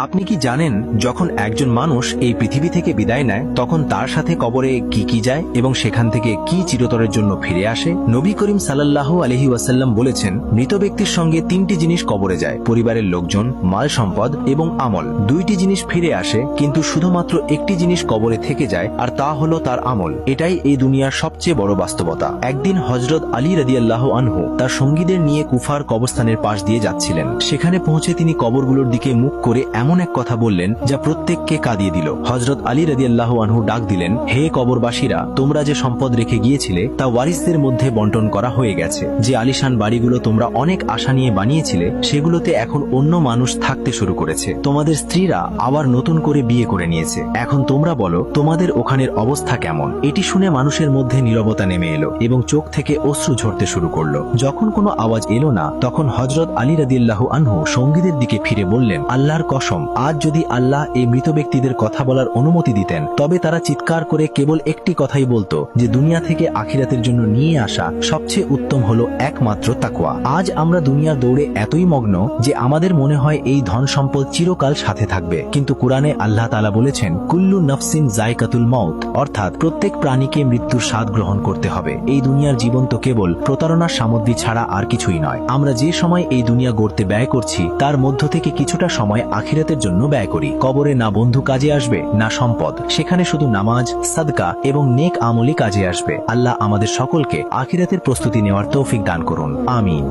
আপনি কি জানেন যখন একজন মানুষ এই পৃথিবী থেকে বিদায় নেয় তখন তার সাথে কবরে কি কি যায় এবং সেখান থেকে কি চিরতরের জন্য ফিরে আসে? নবী করিম সাল্লাল্লাহু আলাইহি ওয়াসাল্লাম বলেছেন, মৃত ব্যক্তির সঙ্গে তিনটি জিনিস কবরে যায়, পরিবারের লোকজন, মাল সম্পদ এবং আমল। দুইটি জিনিস ফিরে আসে, কিন্তু শুধুমাত্র একটি জিনিস কবরে থেকে যায়, আর তা হলো তার আমল। এটাই এই দুনিয়ার সবচেয়ে বড় বাস্তবতা। একদিন হযরত আলী রাদিয়াল্লাহু আনহু তার সঙ্গীদের নিয়ে কুফার কবরস্থানের পাশ দিয়ে যাচ্ছিলেন। সেখানে পৌঁছে তিনি কবরগুলোর দিকে মুখ করে এমন এক কথা বললেন যা প্রত্যেককে কাঁদিয়ে দিল। হযরত আলী রাদিয়াল্লাহু আনহু ডাক দিলেন, হে কবরবাসীরা, তোমরা যে সম্পদ রেখে গিয়েছিলে তা ওয়ারিসদের মধ্যে বন্টন করা হয়ে গেছে। যে আলিশান বাড়িগুলো তোমরা অনেক আশা নিয়ে বানিয়েছিলে সেগুলোতে এখন অন্য মানুষ থাকতে শুরু করেছে। তোমাদের স্ত্রীরা আবার নতুন করে বিয়ে করে নিয়েছে। এখন তোমরা বলো, তোমাদের ওখানের অবস্থা কেমন? এটি শুনে মানুষের মধ্যে নীরবতা নেমে এলো এবং চোখ থেকে অশ্রু ঝরতে শুরু করলো। যখন কোনো আওয়াজ এলো না, তখন হযরত আলী রাদিয়াল্লাহু আনহু সঙ্গীদের দিকে ফিরে বললেন, আল্লাহর কসম, আজ যদি আল্লাহ এই মৃত ব্যক্তিদের কথা বলার অনুমতি দিতেন তবে তারা চিৎকার করে কেবল একটি কথাই বলতো যে দুনিয়া থেকে আখিরাতের জন্য নিয়ে আসা সবচেয়ে উত্তম হলো একমাত্র তাকওয়া। আজ আমরা দুনিয়ার দৌড়ে এতই মগ্ন যে আমাদের মনে হয় এই ধন সম্পদ চিরকাল সাথে থাকবে, কিন্তু কোরআনে আল্লাহ তাআলা বলেছেন, কুল্লু নাফসিন যায়কাতুল মাউত, অর্থাৎ প্রত্যেক প্রাণীকে মৃত্যুর স্বাদ গ্রহণ করতে হবে। এই দুনিয়ার জীবন তো কেবল প্রতারণার সামগ্রী ছাড়া আর কিছুই নয়। আমরা যে সময় এই দুনিয়া গড়তে ব্যয় করছি তার মধ্য থেকে কিছুটা সময় আখিরাতের জন্য ব্যয় করি। কবরে না বন্ধু কাজে আসবে, না সম্পদ, সেখানে শুধু নামাজ, সাদকা এবং নেক আমলি কাজে আসবে। আল্লাহ আমাদের সকলকে আখিরাতের প্রস্তুতি নেওয়ার তৌফিক দান করুন। আমিন।